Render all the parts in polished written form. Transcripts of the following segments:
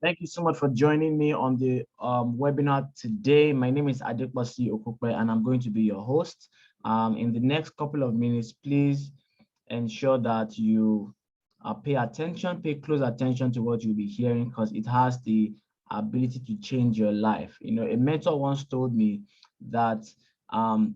Thank you so much for joining me on the webinar today. My name is Adeposi Okupe, and I'm going to be your host. In the next couple of minutes, please ensure that you pay close attention to what you'll be hearing, because it has the ability to change your life. You know, a mentor once told me that um,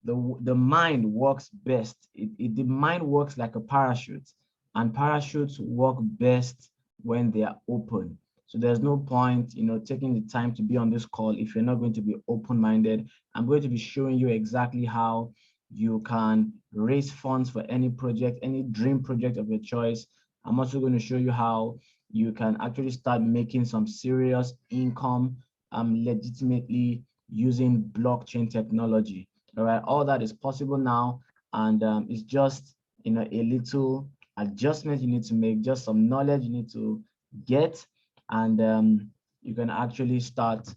the mind works best. The mind works like a parachute, and parachutes work best when they are open. So there's no point, taking the time to be on this call if you're not going to be open-minded. I'm going to be showing you exactly how you can raise funds for any project, any dream project of your choice. I'm also going to show you how you can actually start making some serious income legitimately using blockchain technology. All right, all that is possible now, and it's just a little adjustment you need to make, just some knowledge you need to get, and you can actually start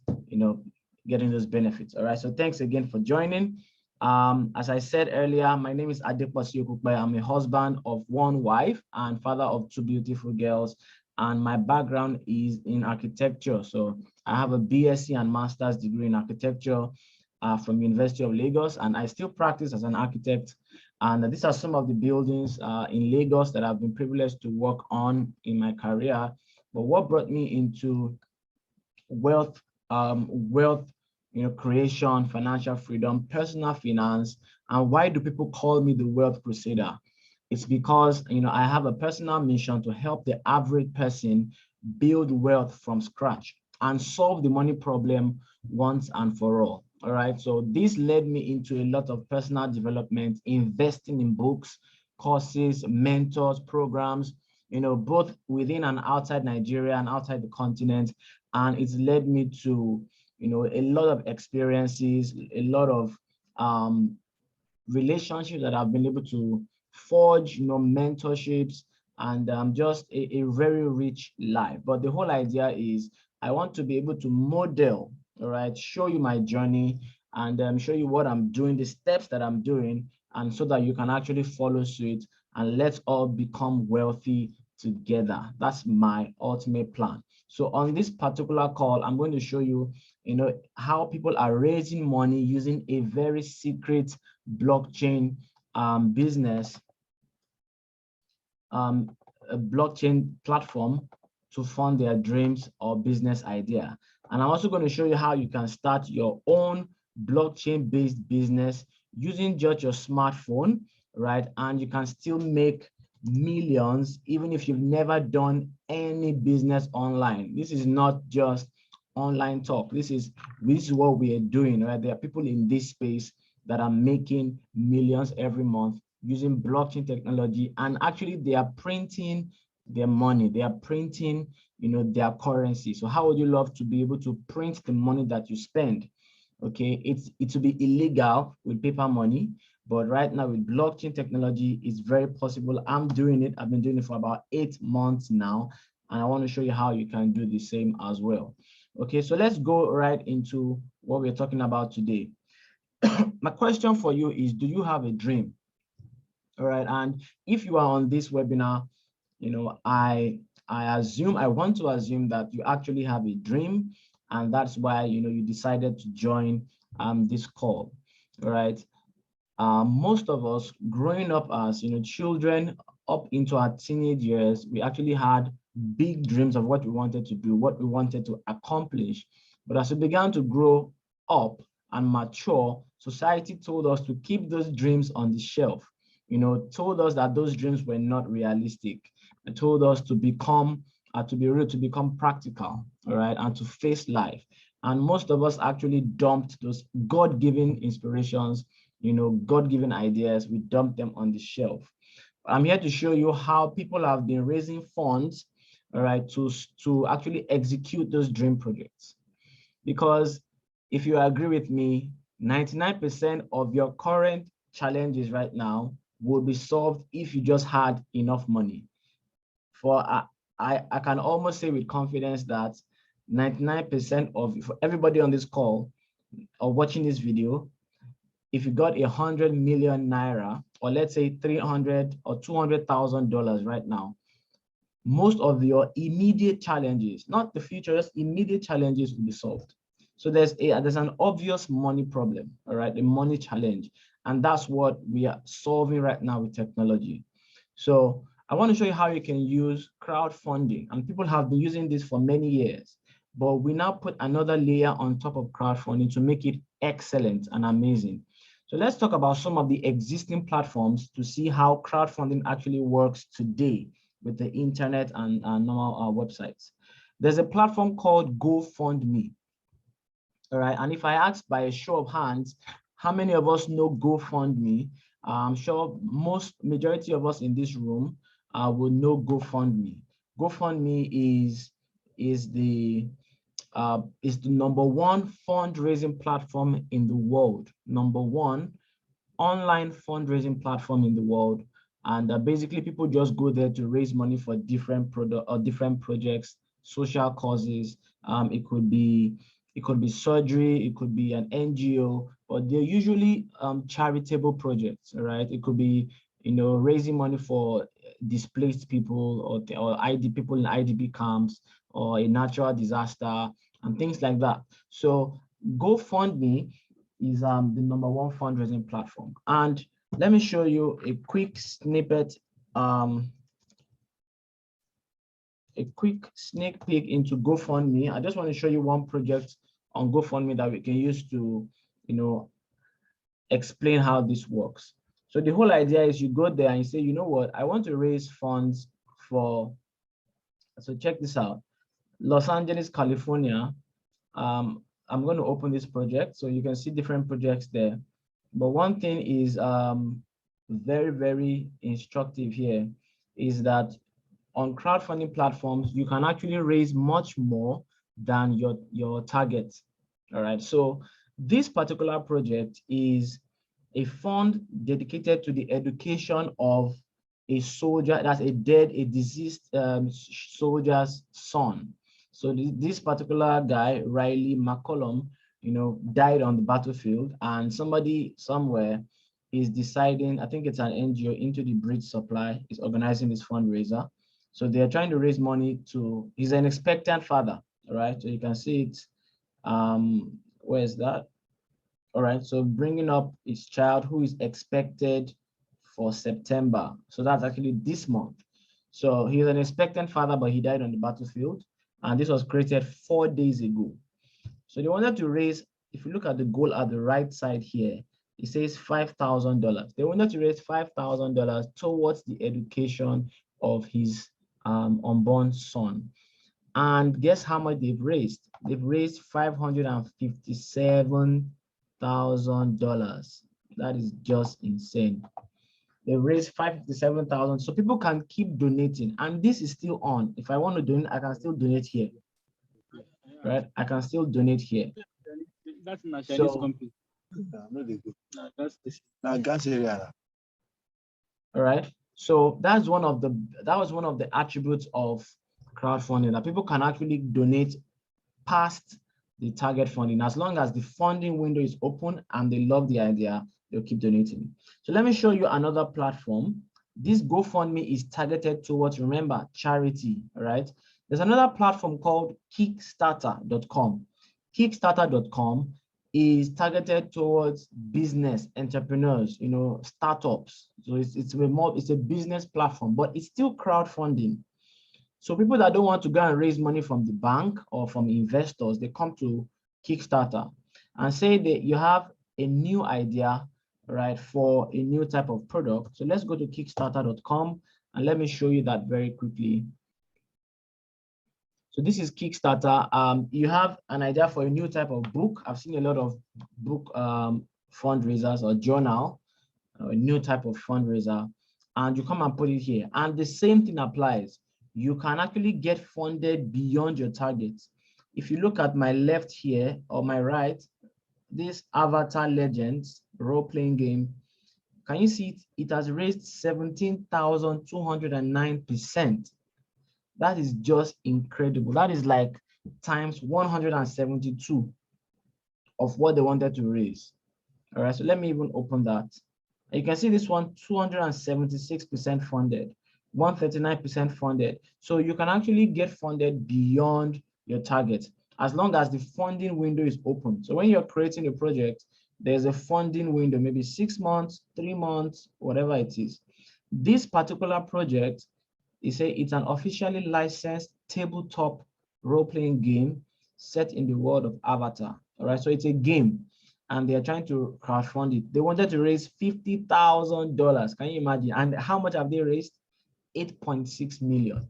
getting those benefits. All right, so thanks again for joining. As I said earlier, my name is Adeposi Okupe. I'm a husband of one wife and father of two beautiful girls, and my background is in architecture. So I have a BSc and master's degree in architecture from University of Lagos, and I still practice as an architect. And these are some of the buildings in Lagos that I've been privileged to work on in my career. But what brought me into wealth, creation, financial freedom, personal finance, and why do people call me the Wealth Crusader? It's because I have a personal mission to help the average person build wealth from scratch and solve the money problem once and for all. All right. So this led me into a lot of personal development, investing in books, courses, mentors, programs, both within and outside Nigeria and outside the continent. And it's led me to, a lot of experiences, a lot of relationships that I've been able to forge, mentorships, and just a very rich life. But the whole idea is I want to be able to model, all right, show you my journey and show you what I'm doing, the steps that I'm doing, and so that you can actually follow suit and let's all become wealthy together. That's my ultimate plan. So on this particular call, I'm going to show you, how people are raising money using a very secret blockchain business, a blockchain platform to fund their dreams or business idea. And I'm also going to show you how you can start your own blockchain-based business using just your smartphone, right? And you can still make millions even if you've never done any business online. This is not just online talk. This is what we are doing, right? There are people in this space that are making millions every month using blockchain technology, and actually they are printing their money, they are printing their currency. So how would you love to be able to print the money that you spend? Okay, it will be illegal with paper money, but right now with blockchain technology, it's very possible. I'm doing it. I've been doing it for about 8 months now, and I want to show you how you can do the same as well. Okay, so let's go right into what we're talking about today. My question for you is, do you have a dream? All right, and if you are on this webinar, I want to assume that you actually have a dream, and that's why you decided to join this call. All right. Most of us growing up as children up into our teenage years, we actually had big dreams of what we wanted to do, what we wanted to accomplish. But as we began to grow up and mature, society told us to keep those dreams on the shelf, told us that those dreams were not realistic, and told us to become, to be real, to become practical, all right, and to face life. And most of us actually dumped those God-given inspirations, God-given ideas, we dumped them on the shelf. I'm here to show you how people have been raising funds, all right, to actually execute those dream projects. Because if you agree with me, 99% of your current challenges right now will be solved if you just had enough money. I can almost say with confidence that 99% of everybody on this call or watching this video, if you got 100 million naira, or let's say 300 or $200,000 right now, most of your immediate challenges, not the future, just immediate challenges will be solved. So there's an obvious money problem, all right, the money challenge. And that's what we are solving right now with technology. So I want to show you how you can use crowdfunding. And people have been using this for many years, but we now put another layer on top of crowdfunding to make it excellent and amazing. So let's talk about some of the existing platforms to see how crowdfunding actually works today with the internet and normal websites. There's a platform called Gofundme. All right, and if I ask by a show of hands, how many of us know Gofundme? I'm sure majority of us in this room will know Gofundme. Gofundme is the #1 fundraising platform in the world. #1 online fundraising platform in the world. And basically people just go there to raise money for different projects, social causes. It could be surgery, it could be an NGO, but they're usually charitable projects, right? It could be, raising money for displaced people or people in IDP camps or a natural disaster and things like that. So Gofundme is the #1 fundraising platform. And let me show you a quick snippet, a quick sneak peek into Gofundme. I just want to show you one project on Gofundme that we can use to, explain how this works. So the whole idea is you go there and you say, you know what, I want to raise funds for, so check this out, Los Angeles, California. I'm going to open this project so you can see different projects there. But one thing is very, very instructive here is that on crowdfunding platforms, you can actually raise much more than your target. All right. So this particular project is a fund dedicated to the education of a soldier, that's a deceased soldier's son. So this particular guy, Riley McCollum, died on the battlefield, and somebody somewhere is deciding, I think it's an NGO, Into the Bridge Supply, is organizing this fundraiser. So they're trying to raise money he's an expectant father, all right? So you can see it, where is that? All right, so bringing up his child who is expected for September. So that's actually this month. So he's an expectant father, but he died on the battlefield. And this was created 4 days ago. So they wanted to raise, if you look at the goal at the right side here, it says $5,000. They wanted to raise $5,000 towards the education of his unborn son. And guess how much they've raised? They've raised $557,000. That is just insane. They raised $557,000, so people can keep donating, and this is still on. If I want to donate, I can still donate here, right? I can still donate here. That's not Chinese company. That's gas area. All right. So that was one of the attributes of crowdfunding, that people can actually donate past the target funding. As long as the funding window is open and they love the idea, they'll keep donating. So let me show you another platform. This GoFundMe is targeted towards, remember, charity, all right? There's another platform called Kickstarter.com. Kickstarter.com is targeted towards business entrepreneurs, startups. So it's a business platform, but it's still crowdfunding. So people that don't want to go and raise money from the bank or from investors, they come to Kickstarter and say that you have a new idea, right, for a new type of product. So let's go to Kickstarter.com and let me show you that very quickly. So this is Kickstarter. You have an idea for a new type of book. I've seen a lot of book fundraisers or journal, a new type of fundraiser, and you come and put it here. And the same thing applies. You can actually get funded beyond your targets. If you look at my left here or my right, this Avatar Legends role-playing game, can you see it? It has raised 17,209%. That is just incredible. That is like times 172 of what they wanted to raise. All right, so let me even open that. You can see this one, 276% funded. 139% funded. So you can actually get funded beyond your target as long as the funding window is open. So when you're creating a project, there's a funding window, maybe 6 months, 3 months, whatever it is. This particular project, it's an officially licensed tabletop role-playing game set in the world of Avatar. All right, so it's a game and they're trying to crowdfund it. They wanted to raise $50,000. Can you imagine? And how much have they raised? 8.6 million.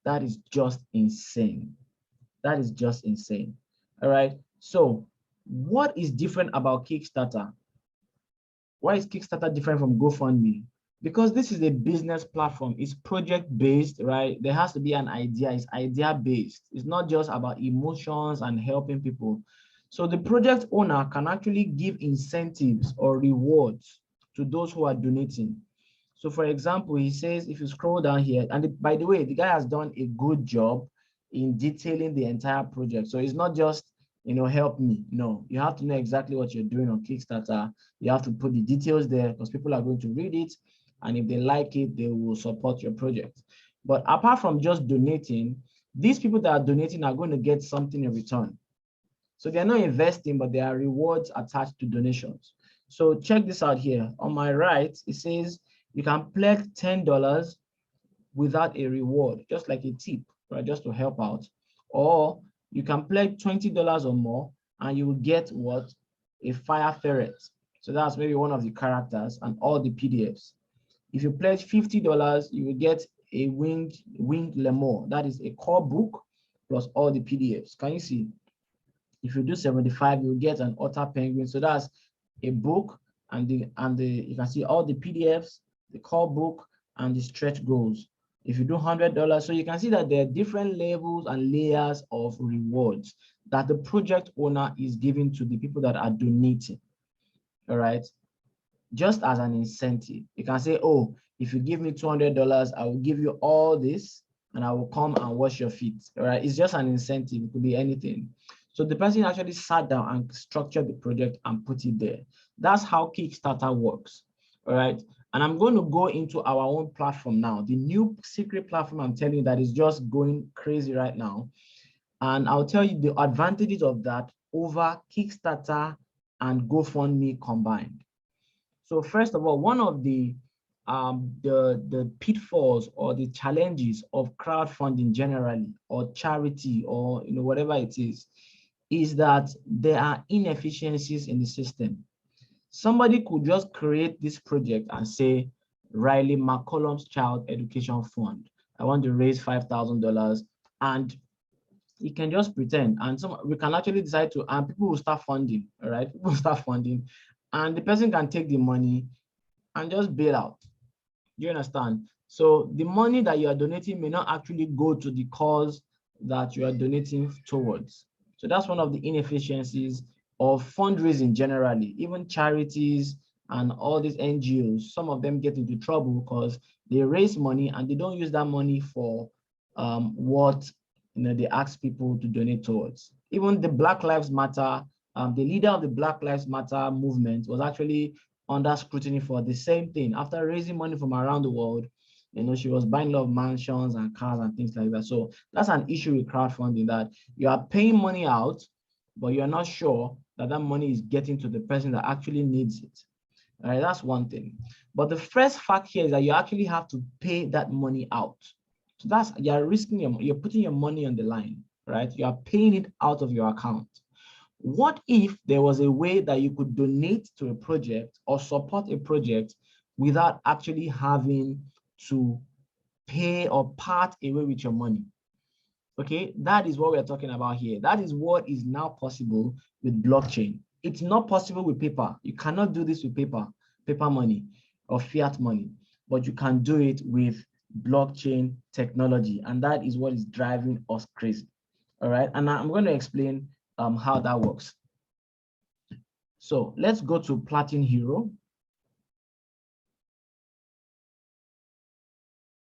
That is just insane. That is just insane. All right. So what is different about Kickstarter? Why is Kickstarter different from GoFundMe? Because this is a business platform. It's project-based, right? There has to be an idea. It's idea-based. It's not just about emotions and helping people. So the project owner can actually give incentives or rewards to those who are donating. So for example, he says, if you scroll down here, and by the way, the guy has done a good job in detailing the entire project. So it's not just, help me. No, you have to know exactly what you're doing on Kickstarter. You have to put the details there because people are going to read it. And if they like it, they will support your project. But apart from just donating, these people that are donating are going to get something in return. So they're not investing, but there are rewards attached to donations. So check this out here. On my right, it says you can pledge $10 without a reward, just like a tip, right? Just to help out. Or you can pledge $20 or more, and you will get what? A fire ferret. So that's maybe one of the characters and all the PDFs. If you pledge $50, you will get a winged lemur. That is a core book plus all the PDFs. Can you see? If you do 75, you'll get an otter penguin. So that's a book, and you can see all the PDFs, the core book, and the stretch goals. If you do $100, so you can see that there are different levels and layers of rewards that the project owner is giving to the people that are donating. All right. Just as an incentive, you can say, oh, if you give me $200, I will give you all this and I will come and wash your feet. All right. It's just an incentive. It could be anything. So the person actually sat down and structured the project and put it there. That's how Kickstarter works. All right. And I'm going to go into our own platform now, the new secret platform I'm telling you that is just going crazy right now. And I'll tell you the advantages of that over Kickstarter and GoFundMe combined. So first of all, one of the pitfalls or the challenges of crowdfunding generally, or charity, or whatever it is that there are inefficiencies in the system. Somebody could just create this project and say, Riley McCollum's Child Education Fund, I want to raise $5,000, and he can just pretend, and we can actually decide to, and people will start funding, all right? People will start funding, and the person can take the money and just bail out. Do you understand? So the money that you are donating may not actually go to the cause that you are donating towards. So that's one of the inefficiencies of fundraising generally. Even charities and all these NGOs, some of them get into trouble because they raise money and they don't use that money for what they ask people to donate towards. Even the Black Lives Matter, the leader of the Black Lives Matter movement was actually under scrutiny for the same thing. After raising money from around the world, she was buying a lot of mansions and cars and things like that. So that's an issue with crowdfunding, that you are paying money out, but you're not sure that that money is getting to the person that actually needs it. All right, that's one thing. But the first fact here is that you actually have to pay that money out. So that's, you're risking you're putting your money on the line, right? You are paying it out of your account. What if there was a way that you could donate to a project or support a project without actually having to pay or part away with your money? Okay, that is what we're talking about here. That is what is now possible with blockchain. It's not possible with paper. You cannot do this with paper money or fiat money, but you can do it with blockchain technology. And that is what is driving us crazy. All right, and I'm going to explain how that works. So let's go to Platin Hero.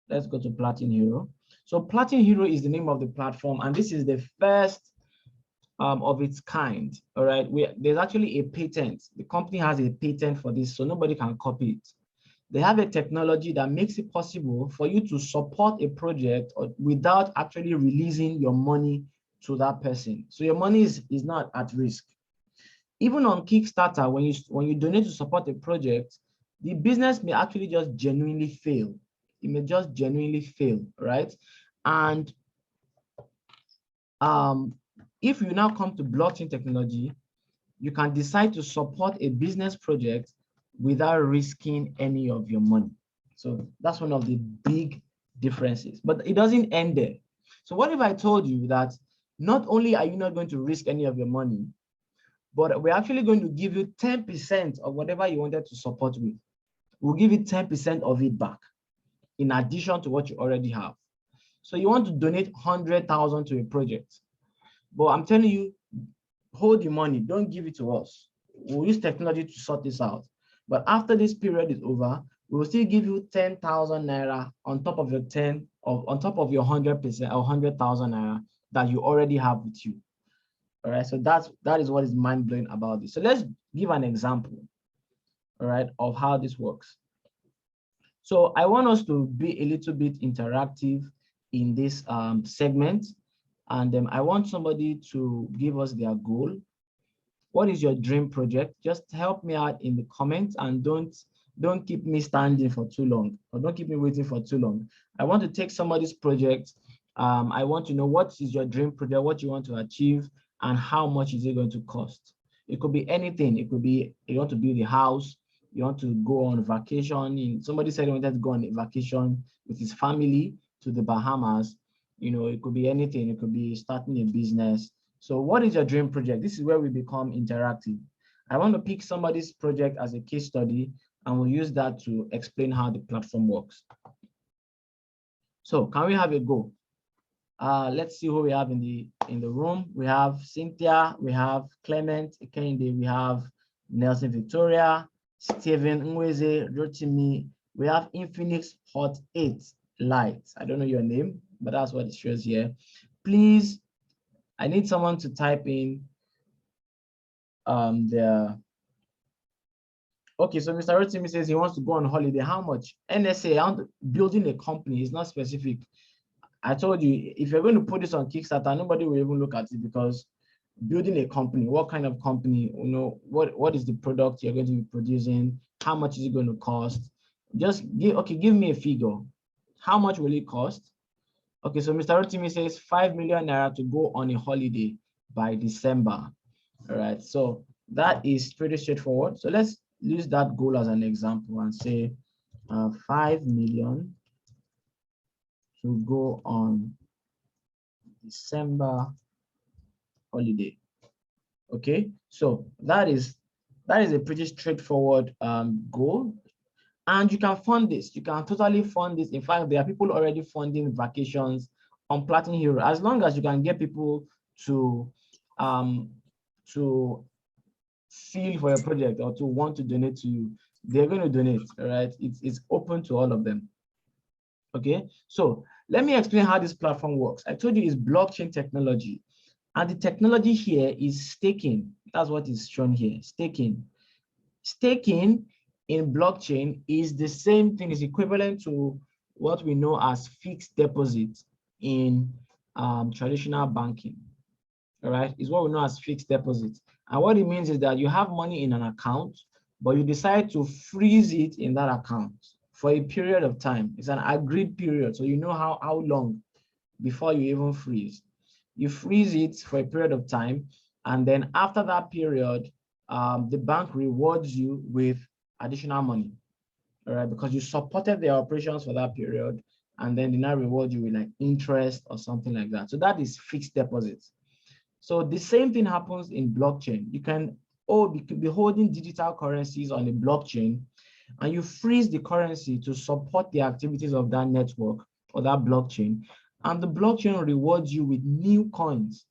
Let's go to Platin Hero. So Platin Hero is the name of the platform, and this is the first of its kind. All right, there's actually a patent. The company has a patent for this, so nobody can copy it. They have a technology that makes it possible for you to support a project without actually releasing your money to that person. So your money is not at risk. Even on Kickstarter, when you donate to support a project, the business may actually just genuinely fail. It may just genuinely fail, right? And if you now come to blockchain technology, you can decide to support a business project without risking any of your money. So that's one of the big differences, but it doesn't end there. So what if I told you that not only are you not going to risk any of your money, but we're actually going to give you 10% of whatever you wanted to support with. We'll give you 10% of it back in addition to what you already have. So you want to donate 100,000 to a project, but I'm telling you, hold your money, don't give it to us. We'll use technology to sort this out. But after this period is over, we will still give you 10,000 naira on top of your on top of your 100% or 100,000 naira that you already have with you. All right, so that is what is mind-blowing about this. So let's give an example, all right, of how this works. So I want us to be a little bit interactive in this segment, and I want somebody to give us their goal. What is your dream project? Just help me out in the comments, and don't keep me standing for too long, or don't keep me waiting for too long. I want to take somebody's project. I want to know what is your dream project, what you want to achieve, and how much is it going to cost. It could be anything. It could be you want to build a house, you want to go on vacation. Somebody said he wanted to go on a vacation with his family to the Bahamas. You know, it could be anything. It could be starting a business. So what is your dream project? This is where we become interactive. I want to pick somebody's project as a case study, and we'll use that to explain how the platform works. So can we have a go? Let's see who we have in the room. We have Cynthia, we have Clement Kende, we have Nelson Victoria, Stephen Nweze, Rotimi, we have Infinix Hot 8 Light. I don't know your name, but that's what it shows here. Please, I need someone to type in okay, so Mr. Rotimi says he wants to go on holiday. How much? NSA, building a company is not specific. I told you, if you're going to put this on Kickstarter, nobody will even look at it, because building a company, what kind of company, you know, what is the product you're going to be producing? How much is it going to cost? Just give me a figure. How much will it cost? Okay, so Mr. Rotimi says 5 million naira to go on a holiday by December. All right, so that is pretty straightforward. So let's use that goal as an example and say 5 million to go on December holiday. Okay, so that is a pretty straightforward goal, and you can fund this. You can totally fund this. In fact, there are people already funding vacations on Platinum Hero, as long as you can get people to feel for your project or to want to donate to you. They're going to donate. All right, it's open to all of them. Okay, so let me explain how this platform works. I told you it's blockchain technology, and the technology here is staking. That's what is shown here, staking. Staking in blockchain is the same thing, is equivalent to what we know as fixed deposit in traditional banking. All right, is what we know as fixed deposit. And what it means is that you have money in an account, but you decide to freeze it in that account for a period of time. It's an agreed period, so you know how long before you even freeze. You freeze it for a period of time, and then after that period, the bank rewards you with additional money, all right, because you supported their operations for that period, and then they now reward you with like interest or something like that. So that is fixed deposits. So the same thing happens in blockchain. You can be holding digital currencies on a blockchain, and you freeze the currency to support the activities of that network or that blockchain, and the blockchain rewards you with new coins,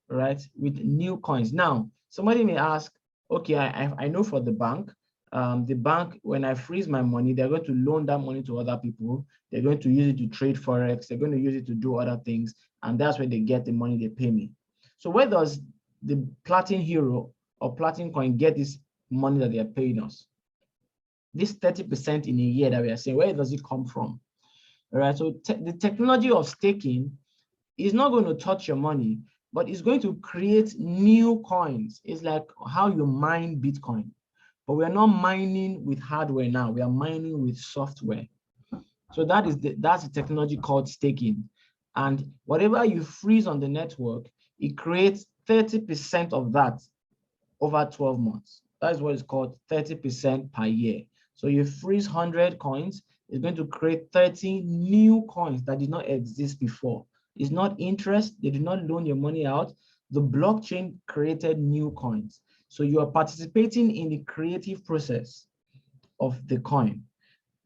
right? With new coins. Now, somebody may ask, okay, I know for the bank, when I freeze my money, they're going to loan that money to other people. They're going to use it to trade Forex. They're going to use it to do other things, and that's where they get the money they pay me. So where does the Platinum Hero or Platinum Coin get this money that they're paying us? This 30% in a year that we are saying, where does it come from? All right, so the technology of staking is not going to touch your money, but it's going to create new coins. It's like how you mine Bitcoin, but we're not mining with hardware now. We are mining with software. So that's the technology called staking. And whatever you freeze on the network, it creates 30% of that over 12 months. That is what is called 30% per year. So you freeze 100 coins, it's going to create 30 new coins that did not exist before. It's not interest, they did not loan your money out. The blockchain created new coins. So you are participating in the creative process of the coin.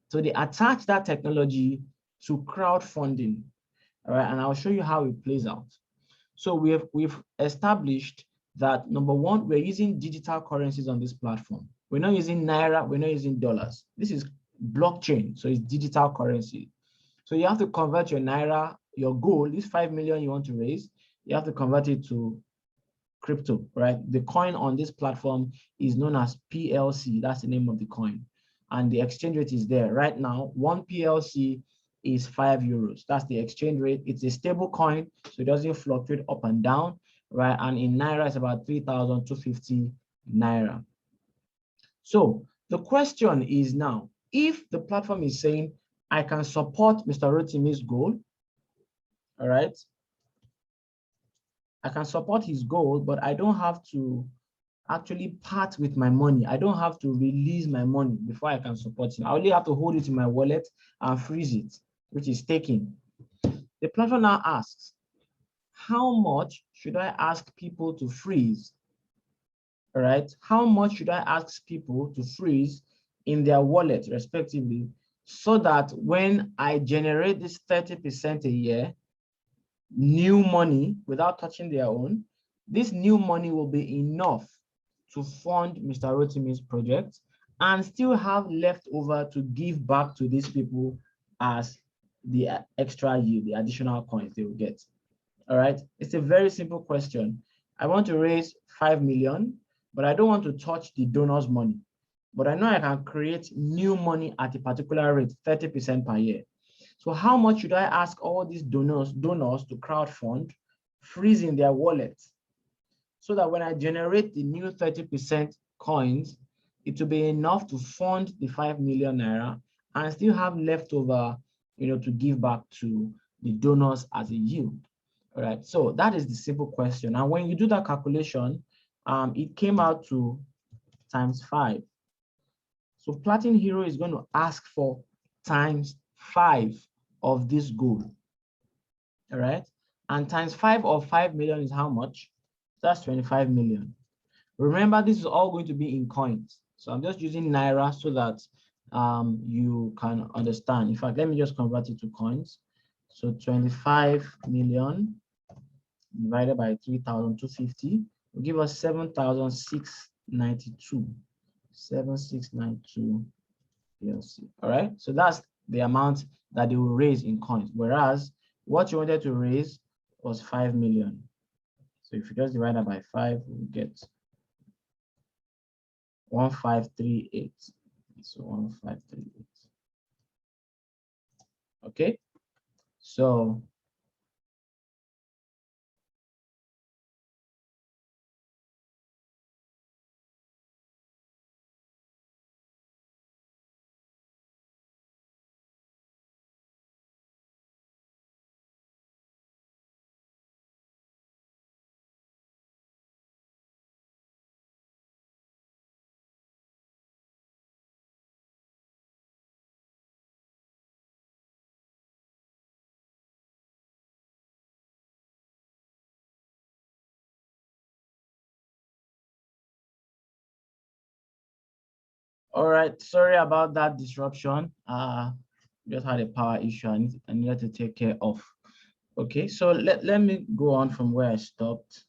So they attach that technology to crowdfunding. All right, and I'll show you how it plays out. So we've established that, number one, we're using digital currencies on this platform. We're not using Naira, we're not using dollars. This is blockchain, so it's digital currency. So you have to convert your Naira, your goal, this 5 million you want to raise, you have to convert it to crypto, right? The coin on this platform is known as PLC, that's the name of the coin. And the exchange rate is there. Right now, 1 PLC is 5 euros. That's the exchange rate. It's a stable coin, so it doesn't fluctuate up and down, right? And in Naira, it's about 3,250 Naira. So the question is now, if the platform is saying, I can support Mr. Rotimi's goal, all right? I can support his goal, but I don't have to actually part with my money. I don't have to release my money before I can support him. I only have to hold it in my wallet and freeze it, which is staking. The platform now asks, how much should I ask people to freeze? All right, how much should I ask people to freeze in their wallet, respectively, so that when I generate this 30% a year, new money without touching their own, this new money will be enough to fund Mr. Rotimi's project and still have leftover to give back to these people as the extra yield, the additional coins they will get. All right, it's a very simple question. I want to raise 5 million, but I don't want to touch the donors' money. But I know I can create new money at a particular rate, 30% per year. So how much should I ask all these donors to crowdfund, freeze in their wallets, so that when I generate the new 30% coins, it will be enough to fund the 5 million Naira and still have leftover, to give back to the donors as a yield. All right, so that is the simple question. And when you do that calculation, it came out to ×5. So Platin Hero is going to ask for ×5 of this goal. All right, and ×5 of 5 million is how much? That's 25 million. Remember, this is all going to be in coins. So I'm just using Naira so that you can understand. In fact, let me just convert it to coins. So 25 million divided by 3,250 will give us 7,692. 7,692 PLC. All right. So that's the amount that they will raise in coins. Whereas what you wanted to raise was 5 million. So if you just divide that by 5, we get 1538. So 1538. Okay. So all right, sorry about that disruption. Just had a power issue I needed to take care of. Okay, so let me go on from where I stopped.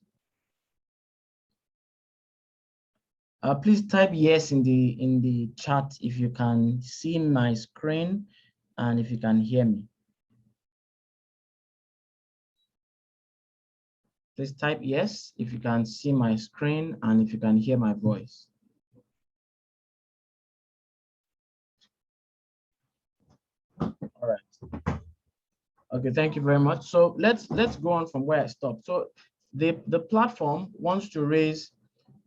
Please type yes in the chat if you can see my screen and if you can hear me. Please type yes if you can see my screen and if you can hear my voice. All right. Okay, thank you very much. So let's go on from where I stopped. So the platform wants to raise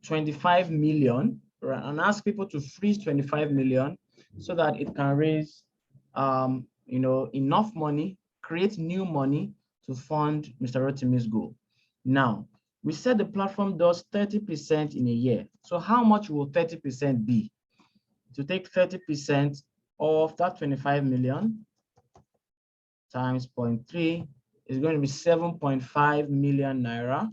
25 million, right, and ask people to freeze 25 million so that it can raise enough money, create new money to fund Mr. Rotimi's goal. Now, we said the platform does 30% in a year. So how much will 30% be? To take 30% of that 25 million times 0.3 is going to be 7.5 million naira.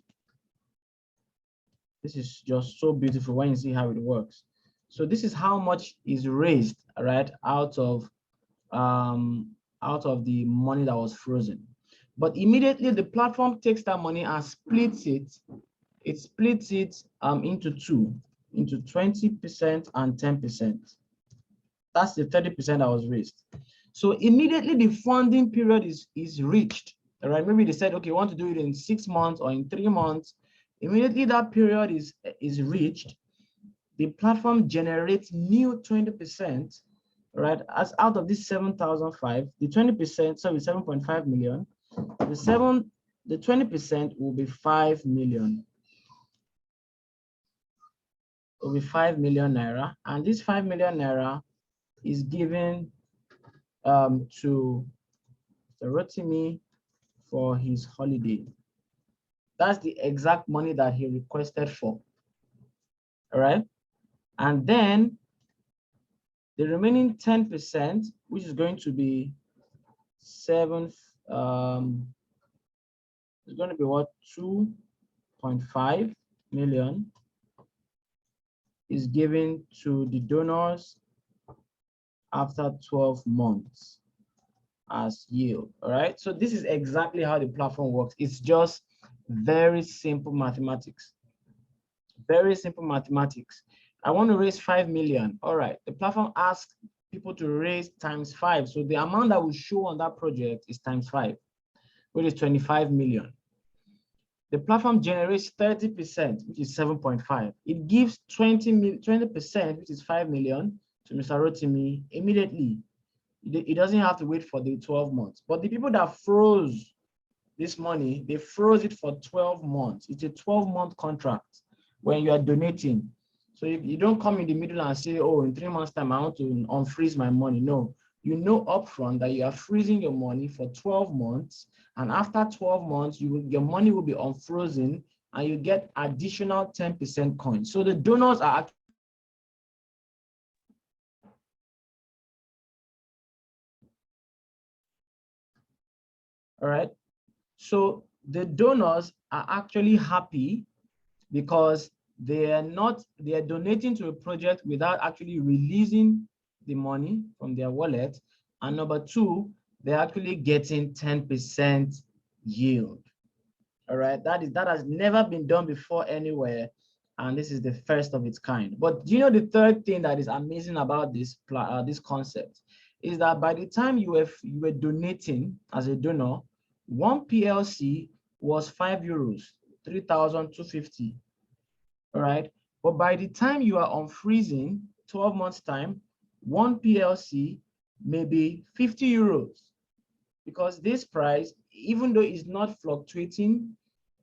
This is just so beautiful when you see how it works. So this is how much is raised, right, out of the money that was frozen. But immediately the platform takes that money and splits it. It splits it into two, into 20% and 10%. That's the 30% that was raised. So immediately the funding period is reached, all right? Maybe they said, okay, we want to do it in 6 months or in 3 months. Immediately that period is reached, the platform generates new 20%, right? As out of this 7,005, the 20%, sorry, 7.5 million, the 20% will be 5 million. It will be 5 million naira, and this 5 million naira is given to Rotimi for his holiday. That's the exact money that he requested for. All right. And then the remaining 10%, which is going to be is going to be what, 2.5 million, is given to the donors after 12 months as yield. All right. So this is exactly how the platform works. It's just very simple mathematics. Very simple mathematics. I want to raise 5 million. All right. The platform asks people to raise times 5. So the amount that will show on that project is times 5, which is 25 million. The platform generates 30%, which is 7.5. It gives 20%, which is 5 million, to Mr. Rotimi immediately. It doesn't have to wait for the 12 months. But the people that froze this money, they froze it for 12 months. It's a 12-month contract when you are donating. So if you don't come in the middle and say, oh, in 3 months' time, I want to unfreeze my money. No, you know upfront that you are freezing your money for 12 months. And after 12 months, your money will be unfrozen and you get additional 10% coins. So the donors are actually all right. So the donors are actually happy because they are donating to a project without actually releasing the money from their wallet. And number two, they're actually getting 10% yield. All right, that has never been done before anywhere, and this is the first of its kind. But do you know the third thing that is amazing about this concept is that by the time you were donating as a donor, one PLC was €5, 3,250. All right, but by the time you are unfreezing, 12 months time, one PLC may be €50, because this price, even though it's not fluctuating,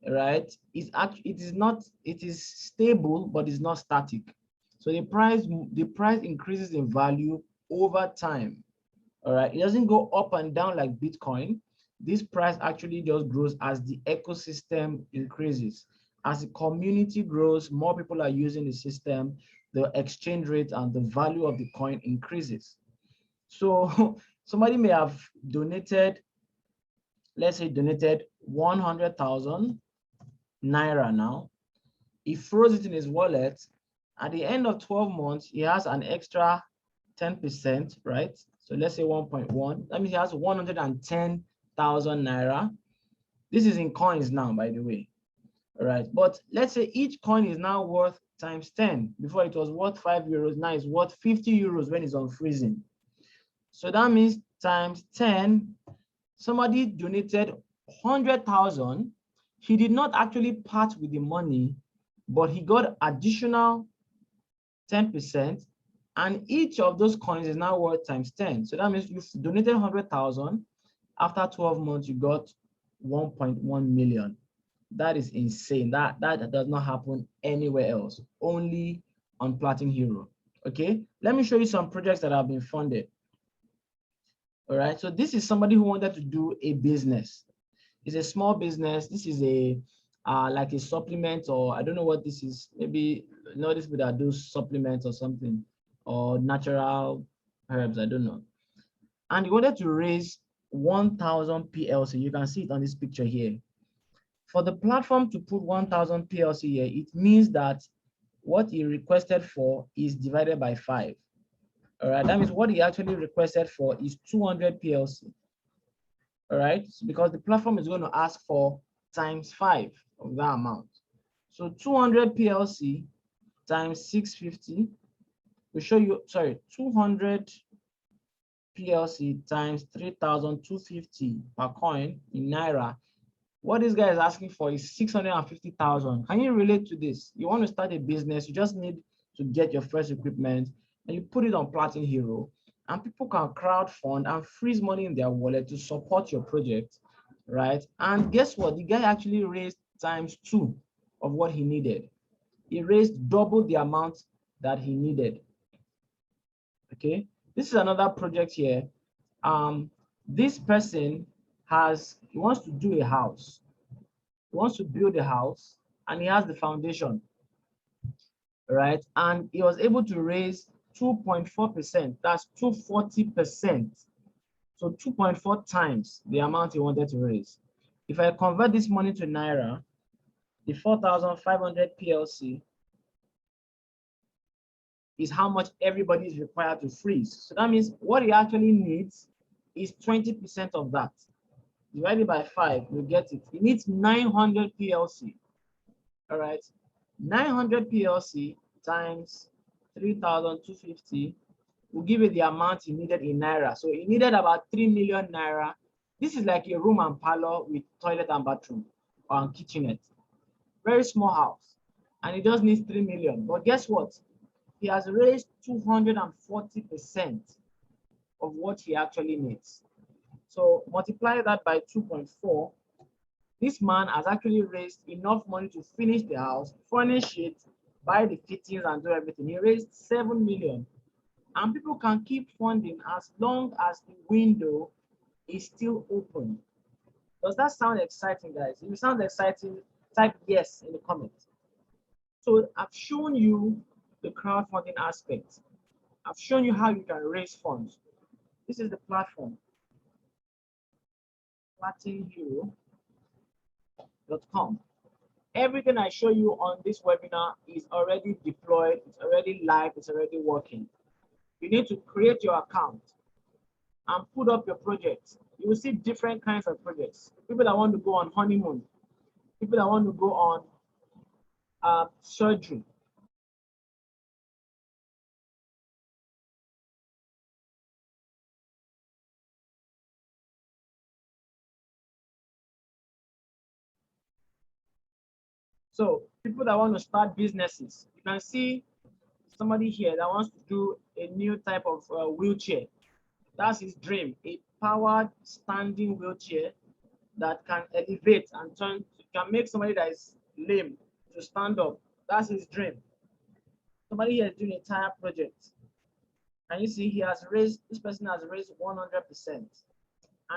right, it is stable, but it's not static. So the price increases in value over time. All right, it doesn't go up and down like Bitcoin. This price actually just grows as the ecosystem increases. As the community grows, more people are using the system, the exchange rate and the value of the coin increases. So somebody may have donated, let's say donated 100,000 naira now. He froze it in his wallet. At the end of 12 months, he has an extra 10%, right? So let's say 1.1. That means he has 110,000 naira. This is in coins now, by the way. All right. But let's say each coin is now worth times 10. Before it was worth €5. Now it's worth €50 when it's unfreezing. So that means times 10, somebody donated 100,000. He did not actually part with the money, but he got additional 10%. And each of those coins is now worth times 10. So that means you've donated 100,000. After 12 months, you got 1.1 million. That is insane. That does not happen anywhere else, only on Platin Hero. Okay, let me show you some projects that have been funded. All right, so this is somebody who wanted to do a business. It's a small business. This is a like a supplement, or I don't know what this is. Maybe this people that do supplements or something, or natural herbs. I don't know. And he wanted to raise 1,000 PLC. You can see it on this picture here. For the platform to put 1,000 PLC here, it means that what he requested for is divided by 5. All right, that means what he actually requested for is 200 PLC. All right, so because the platform is going to ask for times 5 of that amount. So 200 PLC times 650 will show you, sorry, 200 PLC times 3,250 per coin in Naira. What this guy is asking for is 650,000. Can you relate to this? You want to start a business, you just need to get your first equipment and you put it on Platin Hero, and people can crowdfund and freeze money in their wallet to support your project, right? And guess what? The guy actually raised times 2 of what he needed. He raised double the amount that he needed. Okay, this is another project here. This person he wants to do a house. He wants to build a house and he has the foundation, right? And he was able to raise 2.4%. That's 240%. So 2.4 times the amount he wanted to raise. If I convert this money to Naira, the 4,500 PLC is how much everybody is required to freeze. So that means what he actually needs is 20% of that. Divided by 5, you get it. He needs 900 PLC. All right, 900 PLC times 3,250 will give you the amount he needed in Naira. So he needed about 3 million Naira. This is like a room and parlor with toilet and bathroom or kitchenette. Very small house. And he just needs 3 million. But guess what? He has raised 240% of what he actually needs. So multiply that by 2.4. This man has actually raised enough money to finish the house, furnish it, buy the fittings and do everything. He raised 7 million. And people can keep funding as long as the window is still open. Does that sound exciting, guys? If it sounds exciting, type yes in the comments. So I've shown you the crowdfunding aspect. I've shown you how you can raise funds. This is the platform, platinhero.com. Everything I show you on this webinar is already deployed, it's already live, it's already working. You need to create your account and put up your projects. You will see different kinds of projects. People that want to go on honeymoon, people that want to go on surgery. So people that want to start businesses, you can see somebody here that wants to do a new type of wheelchair. That's his dream, a powered standing wheelchair that can elevate and can make somebody that is lame to stand up. That's his dream. Somebody here is doing a tire project. And you see this person has raised 100% and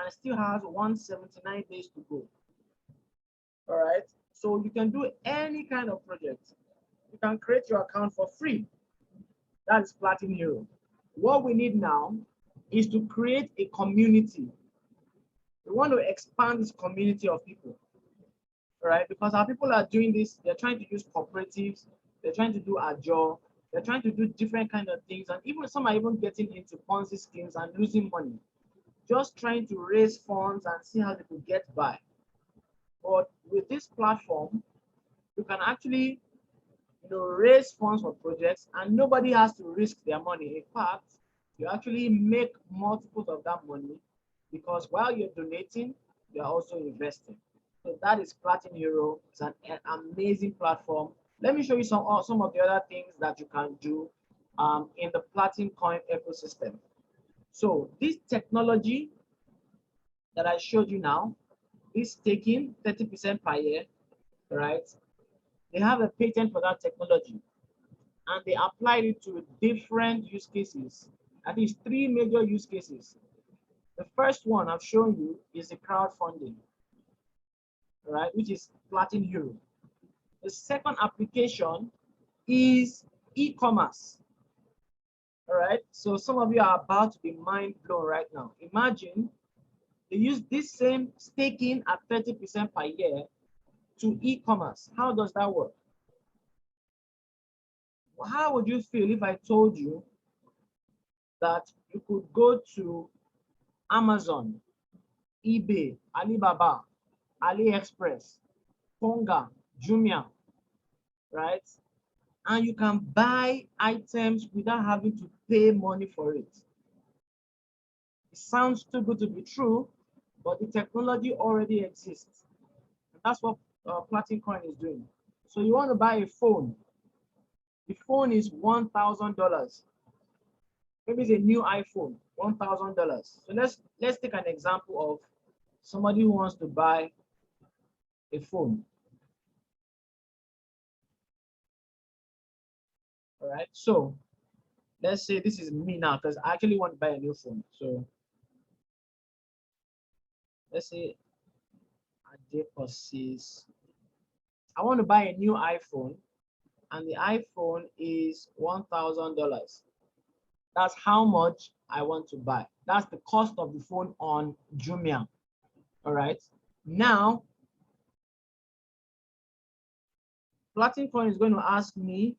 still has 179 days to go. All right. So you can do any kind of project. You can create your account for free. That is Platin Hero. What we need now is to create a community. We want to expand this community of people. All right, because our people are doing this, they're trying to use cooperatives, they're trying to do Agile, they're trying to do different kind of things, and even some are even getting into Ponzi schemes and losing money, just trying to raise funds and see how they could get by. But with this platform, you can actually raise funds for projects and nobody has to risk their money. In fact, you actually make multiples of that money because while you're donating, you're also investing. So that is Platin Hero. It's an amazing platform. Let me show you some of the other things that you can do in the Platin Coin ecosystem. So this technology that I showed you now is taking 30% per year, right? They have a patent for that technology, and they applied it to different use cases. At least 3 major use cases. The first one I've shown you is the crowdfunding, right, which is Platin Euro. The second application is e-commerce. All right, so some of you are about to be mind blown right now. Imagine they use this same staking at 30% per year to e-commerce. How does that work? How would you feel if I told you that you could go to Amazon, eBay, Alibaba, AliExpress, Ponga, Jumia, right? And you can buy items without having to pay money for it. It sounds too good to be true, but the technology already exists. And that's what Platin Coin is doing. So you want to buy a phone. The phone is $1,000. Maybe it's a new iPhone, $1,000. So let's take an example of somebody who wants to buy a phone. All right, so let's say this is me now because I actually want to buy a new phone. So let's say Adeposi. I want to buy a new iPhone, and the iPhone is $1,000. That's how much I want to buy. That's the cost of the phone on Jumia. All right. Now, Platin Coin is going to ask me,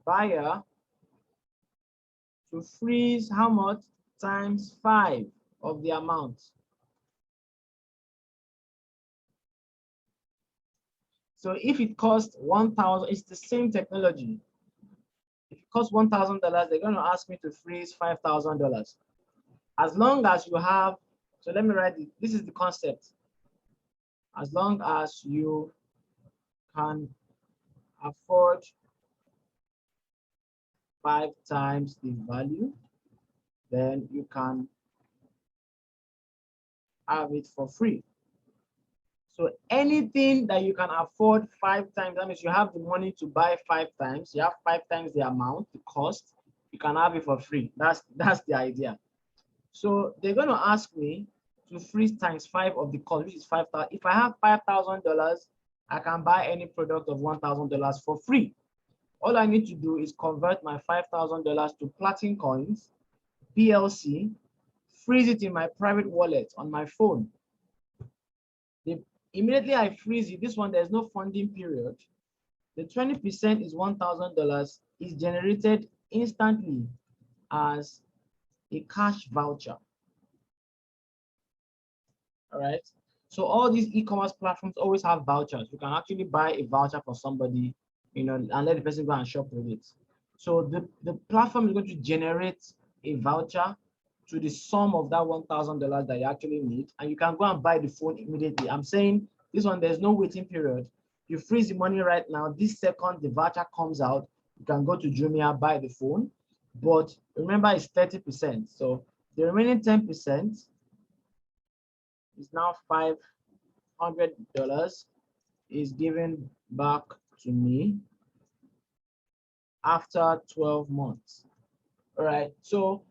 buyer, to freeze how much times 5 of the amount. So if it costs 1,000, it's the same technology. If it costs $1,000, they're going to ask me to freeze $5,000. As long as you have, so let me write it. This is the concept. As long as you can afford 5 times the value, then you can have it for free. So anything that you can afford 5 times, that means you have the money to buy 5 times, you have 5 times the amount, the cost, you can have it for free. That's the idea. So they're going to ask me to freeze times 5 of the cost, which is 5,000. If I have $5,000, I can buy any product of $1,000 for free. All I need to do is convert my $5,000 to Platin coins, PLC, freeze it in my private wallet on my phone. Immediately I freeze it, this one, there's no funding period. The 20% is $1,000 is generated instantly as a cash voucher. All right. So all these e-commerce platforms always have vouchers. You can actually buy a voucher for somebody, you know, and let the person go and shop with it. So the platform is going to generate a voucher to the sum of that $1,000 that you actually need, and you can go and buy the phone immediately. I'm saying this one, there's no waiting period. You freeze the money right now. This second the voucher comes out, you can go to Jumia, buy the phone. But remember, it's 30%. So the remaining 10% is now $500 is given back to me after 12 months. All right. So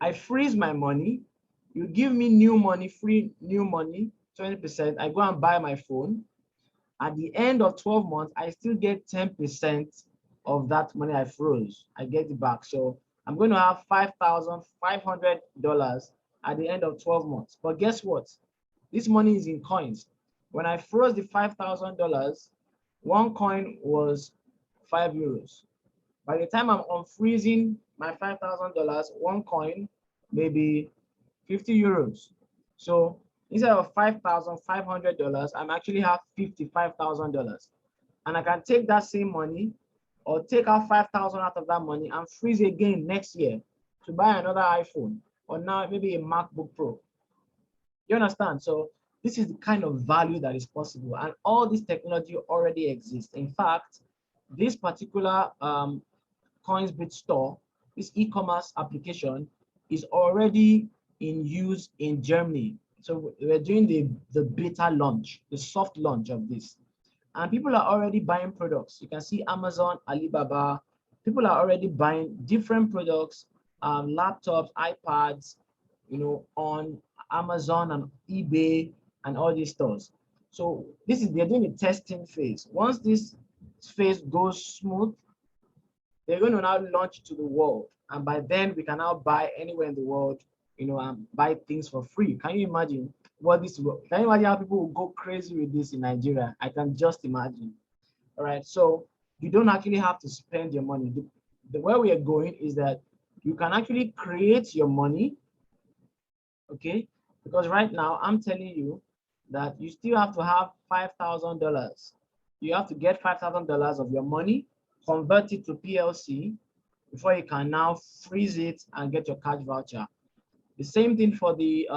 I freeze my money. You give me new money, free new money, 20%. I go and buy my phone. At the end of 12 months, I still get 10% of that money I froze. I get it back. So I'm going to have $5,500 at the end of 12 months. But guess what? This money is in coins. When I froze the $5,000, one coin was €5. By the time I'm unfreezing my $5,000, one coin maybe €50. So instead of $5,500, I'm actually have $55,000. And I can take that same money or take out 5,000 out of that money and freeze again next year to buy another iPhone or now maybe a MacBook Pro. You understand? So this is the kind of value that is possible, and all this technology already exists. In fact, this particular Coinsbit store, this e-commerce application is already in use in Germany. So we're doing the beta launch, the soft launch of this. And people are already buying products. You can see Amazon, Alibaba. People are already buying different products, laptops, iPads, on Amazon and eBay and all these stores. So they're doing the testing phase. Once this phase goes smooth, they're going to now launch to the world. And by then we can now buy anywhere in the world, and buy things for free. Can you imagine what this will? Can you imagine how people will go crazy with this in Nigeria? I can just imagine. All right. So you don't actually have to spend your money. The way we are going is that you can actually create your money. Okay. Because right now I'm telling you that you still have to have $5,000. You have to get $5,000 of your money, convert it to PLC before you can now freeze it and get your cash voucher. The same thing for the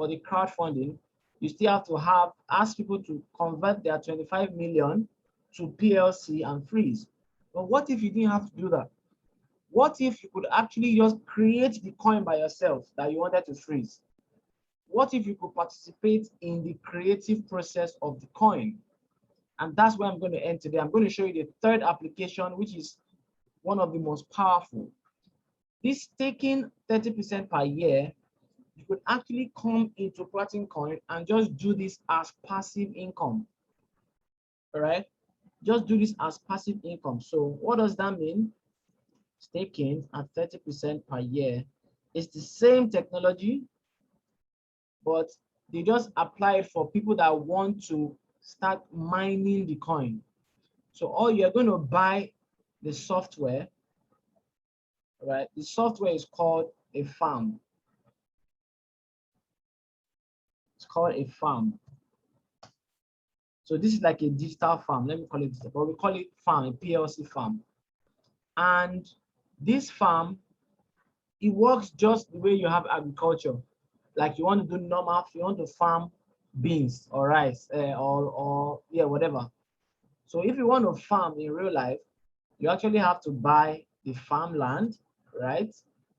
crowdfunding. You still have to ask people to convert their 25 million to PLC and freeze. But what if you didn't have to do that? What if you could actually just create the coin by yourself that you wanted to freeze? What if you could participate in the creative process of the coin? And that's where I'm going to end today. I'm going to show you the third application, which is one of the most powerful. This taking 30% per year, you could actually come into Platin Coin and just do this as passive income. All right, just do this as passive income. So what does that mean? Staking at 30% per year is the same technology, but they just apply it for people that want to start mining the coin. So all you're going to buy the software, right? The software is called a farm. It's called a farm. So this is like a digital farm. Let me call it digital, but we call it farm, a PLC farm. And this farm, it works just the way you have agriculture. Like you want to do normal, you want to farm beans or rice or yeah, whatever. So if you want to farm in real life, you actually have to buy the farmland, right?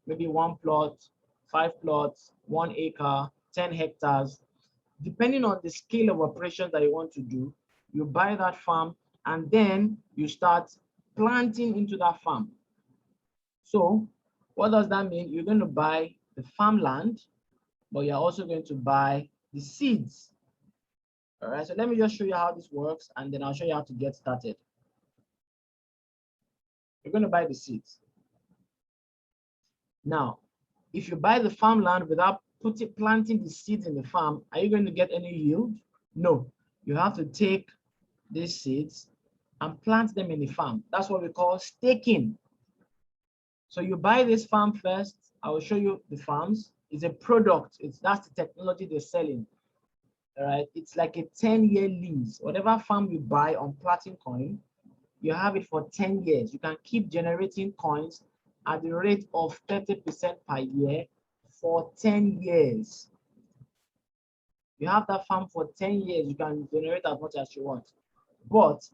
Maybe 1 plot, 5 plots, 1 acre, 10 hectares. Depending on the scale of operations that you want to do, you buy that farm and then you start planting into that farm. So what does that mean? You're going to buy the farmland, but you're also going to buy the seeds. All right, so let me just show you how this works, and then I'll show you how to get started. You're going to buy the seeds. Now, if you buy the farmland without planting the seeds in the farm, are you going to get any yield? No, you have to take these seeds and plant them in the farm. That's what we call staking. So you buy this farm first. I will show you the farms. It's a product. That's the technology they're selling. All right, it's like a 10-year lease. Whatever farm you buy on Platin Coin, you have it for 10 years. You can keep generating coins at the rate of 30% per year for 10 years. You have that farm for 10 years, you can generate as much as you want. But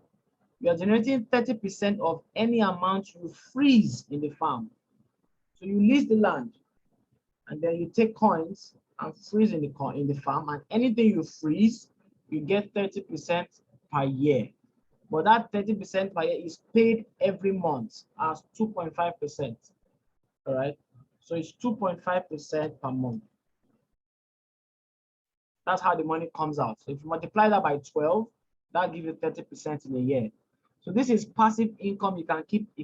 you are generating 30% of any amount you freeze in the farm. So you lease the land, and then you take coins and freeze in the farm, and anything you freeze, you get 30% per year. But that 30% per year is paid every month as 2.5%. All right, so it's 2.5% per month. That's how the money comes out. So if you multiply that by 12, that gives you 30% in a year. So this is passive income. You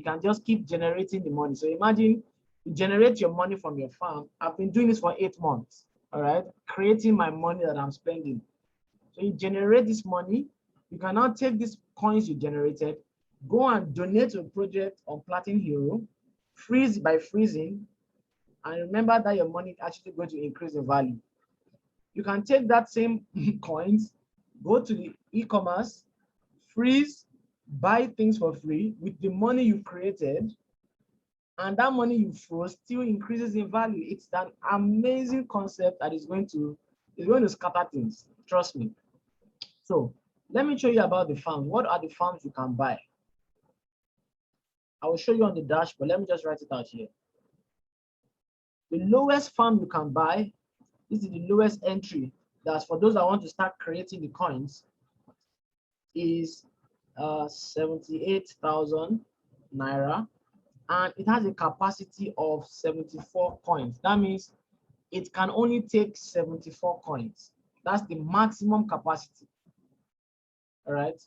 can just keep generating the money. So imagine you generate your money from your farm. I've been doing this for 8 months. All right, creating my money that I'm spending. So you generate this money. You can now take these coins you generated, go and donate to a project on Platin Hero, freeze by freezing, and remember that your money is actually going to increase in value. You can take that same coins, go to the e-commerce, freeze, buy things for free with the money you created, and that money you froze still increases in value. It's an amazing concept that is going to scatter things. Trust me. So let me show you about the farm. What are the farms you can buy? I will show you on the dashboard. Let me just write it out here. The lowest farm you can buy, this is the lowest entry. That's for those that want to start creating the coins, is 78,000 naira, and it has a capacity of 74 coins. That means it can only take 74 coins. That's the maximum capacity. All right.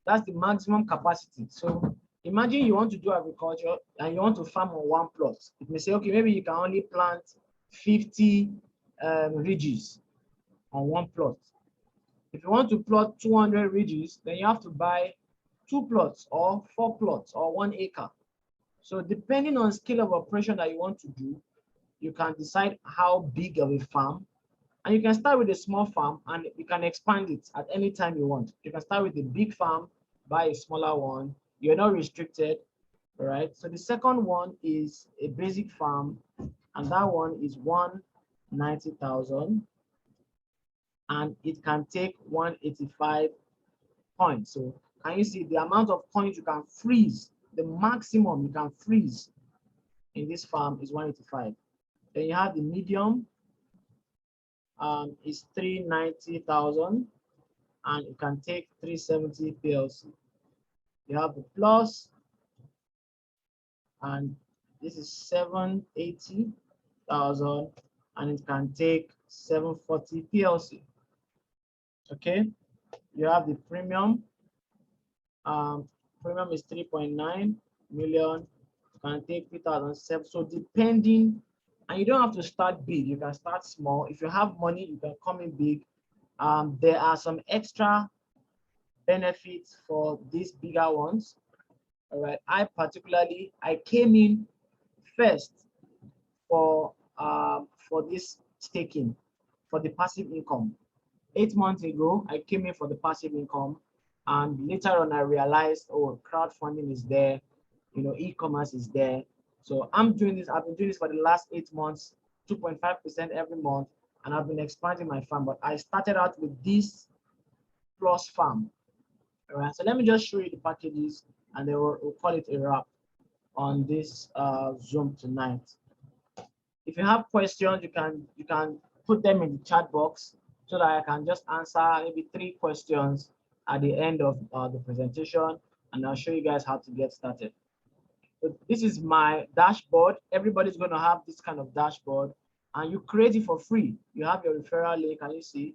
That's the maximum capacity. So imagine you want to do agriculture and you want to farm on one plot. It may say, okay, maybe you can only plant 50 ridges on one plot. If you want to plot 200 ridges, then you have to buy 2 plots or 4 plots or 1 acre. So depending on scale of operation that you want to do, you can decide how big of a farm. And you can start with a small farm and you can expand it at any time you want. You can start with a big farm, buy a smaller one. You're not restricted, all right? So the second one is a basic farm, and that one is 190,000, and it can take 185 coins. So can you see the amount of coins you can freeze? The maximum you can freeze in this farm is 185. Then you have the medium, is 390,000, and it can take 370 PLC. You have the plus, and this is 780,000, and it can take 740 PLC. Okay, you have the premium. Premium is 3.9 million. It can take 3,007. So depending, and you don't have to start big. You can start small. If you have money, you can come in big. There are some extra benefits for these bigger ones. All right. I came in first for this staking, for the passive income. 8 months ago, I came in for the passive income, and later on I realized, oh, crowdfunding is there, you know, e-commerce is there. So I'm doing this. I've been doing this for the last 8 months, 2.5% every month, and I've been expanding my farm. But I started out with this plus farm. All right. So let me just show you the packages, and then we'll call it a wrap on this Zoom tonight. If you have questions, you can put them in the chat box so that I can just answer maybe 3 questions at the end of the presentation, and I'll show you guys how to get started. So this is my dashboard. Everybody's going to have this kind of dashboard, and you create it for free. You have your referral link, and you see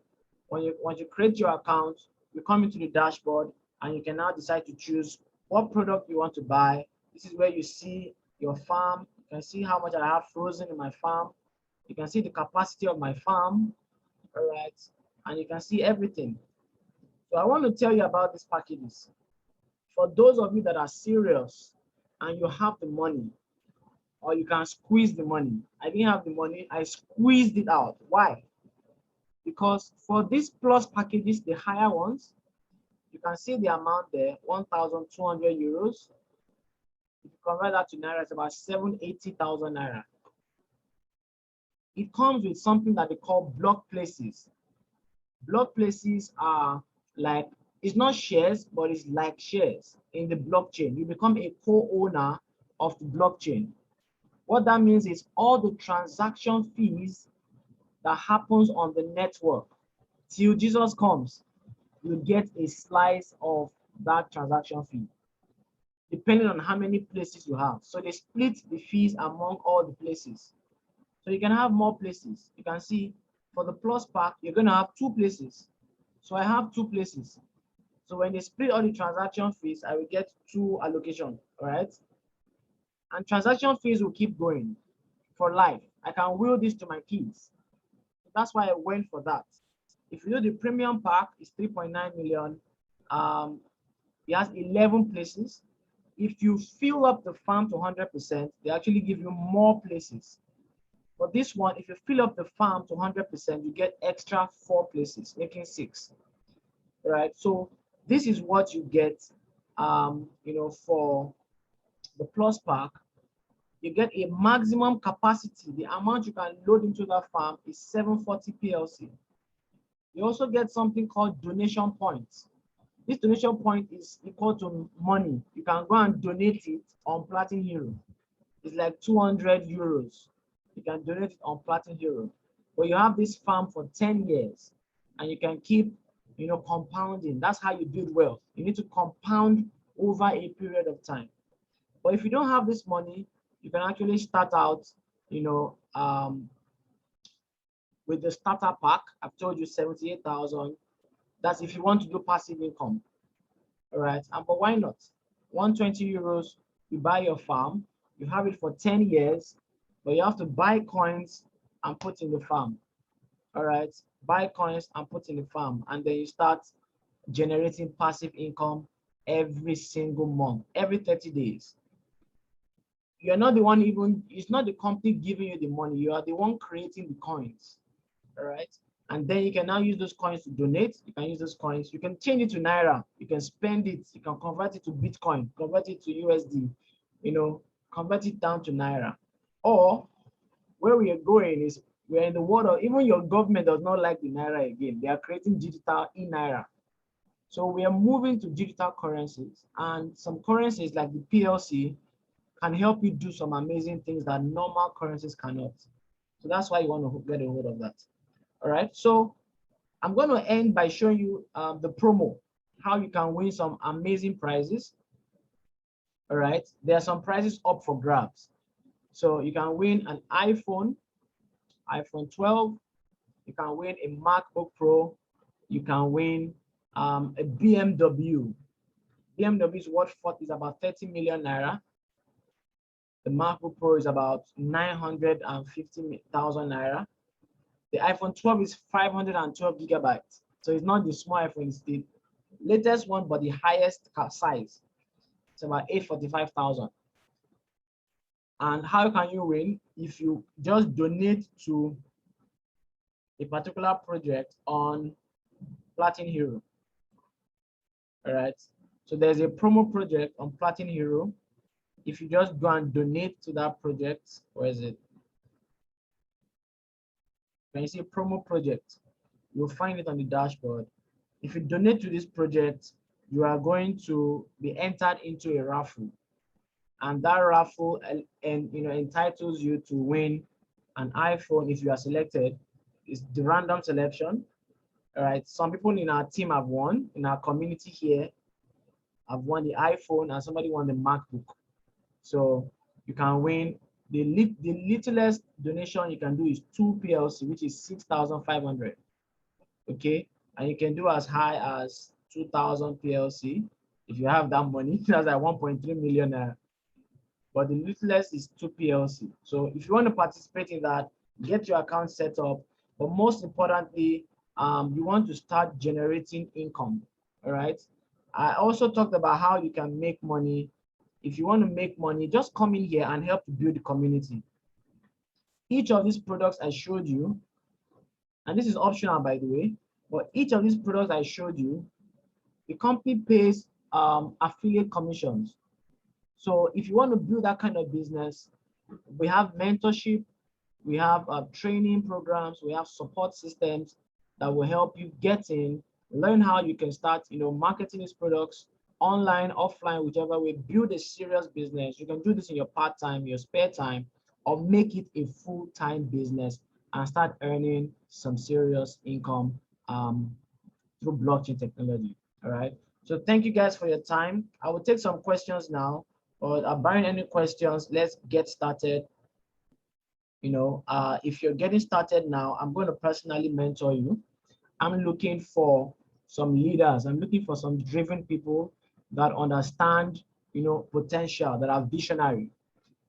once you create your account, you come into the dashboard, and you can now decide to choose what product you want to buy. This is where you see your farm. You can see how much I have frozen in my farm. You can see the capacity of my farm, all right, and you can see everything. So I want to tell you about these packages. For those of you that are serious and you have the money, or you can squeeze the money. I didn't have the money, I squeezed it out. Why? Because for these plus packages, the higher ones, you can see the amount there, 1,200 euros. If you convert that to Naira, it's about 780,000 Naira. It comes with something that they call block places. Block places are like, it's not shares, but it's like shares in the blockchain. You become a co-owner of the blockchain. What that means is all the transaction fees that happens on the network till Jesus comes, you get a slice of that transaction fee, depending on how many places you have. So they split the fees among all the places. So you can have more places. You can see for the plus pack, you're going to have 2 places. So I have 2 places. So when they split all the transaction fees, I will get 2 allocations, all right? And transaction fees will keep going for life. I can will this to my kids. That's why I went for that. If you do the premium pack, it's 3.9 million. It has 11 places. If you fill up the farm to 100%, they actually give you more places. For this one, if you fill up the farm to 100%, you get extra 4 places, making 6. Right? So this is what you get, you know, for the plus pack. You get a maximum capacity. The amount you can load into that farm is 740 PLC. You also get something called donation points. This donation point is equal to money. You can go and donate it on Platin Hero. It's like 200 euros. You can donate it on Platin Hero. But you have this farm for 10 years and you can keep, compounding. That's how you build wealth. You need to compound over a period of time. But if you don't have this money, you can actually start out, with the starter pack. I've told you 78,000. That's if you want to do passive income. All right. But why not? 120 euros, you buy your farm, you have it for 10 years, but you have to buy coins and put in the farm. All right. Buy coins and put in the farm. And then you start generating passive income every single month, every 30 days. You're not the one it's not the company giving you the money. You are the one creating the coins. All right. And then you can now use those coins to donate. You can use those coins. You can change it to Naira. You can spend it. You can convert it to Bitcoin, convert it to USD, convert it down to Naira. Or where we are going is we're in the world of, even your government does not like the Naira again. They are creating digital e-Naira. So we are moving to digital currencies, and some currencies like the PLC can help you do some amazing things that normal currencies cannot. So that's why you want to get a hold of that. All right. So I'm going to end by showing you the promo, how you can win some amazing prizes. All right. There are some prizes up for grabs. So you can win an iPhone 12. You can win a MacBook Pro. You can win a BMW. BMW's worth is about 30 million Naira. The MacBook Pro is about 950,000 Naira. The iPhone 12 is 512 gigabytes. So it's not the small iPhone, it's the latest one, but the highest size. It's about 845,000. And how can you win? If you just donate to a particular project on Platin Hero. All right. So there's a promo project on Platin Hero. If you just go and donate to that project, where is it? When you see promo project, you'll find it on the dashboard. If you donate to this project, you are going to be entered into a raffle. And that raffle entitles you to win an iPhone if you are selected. It's the random selection. All right. Some people in our team have won, in our community here, have won the iPhone, and somebody won the MacBook. So you can win. The littlest donation you can do is 2 PLC, which is 6,500. Okay, and you can do as high as 2,000 PLC if you have that money. That's like 1.3 million. But the littlest is 2 PLC. So if you want to participate in that, get your account set up. But most importantly, you want to start generating income. All right. I also talked about how you can make money. If you want to make money, just come in here and help to build the community. Each of these products I showed you, and this is optional, by the way, but each of these products I showed you, the company pays affiliate commissions. So if you want to build that kind of business, we have mentorship, we have training programs, we have support systems that will help you get in, learn how you can start, marketing these products online, offline, whichever way, build a serious business. You can do this in your part-time, your spare time, or make it a full-time business and start earning some serious income through blockchain technology. All right. So thank you guys for your time. I will take some questions now, or barring any questions, let's get started. If you're getting started now, I'm going to personally mentor you. I'm looking for some leaders. I'm looking for some driven people that understand, potential, that are visionary.